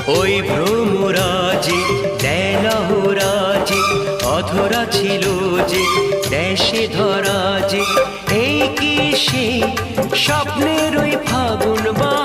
ওই ভ্রমরাজে দেলহরাজে অধরা ছিল যে দেশে ধরা যে এই কি সে স্বপ্নের ওই ফাগুন বা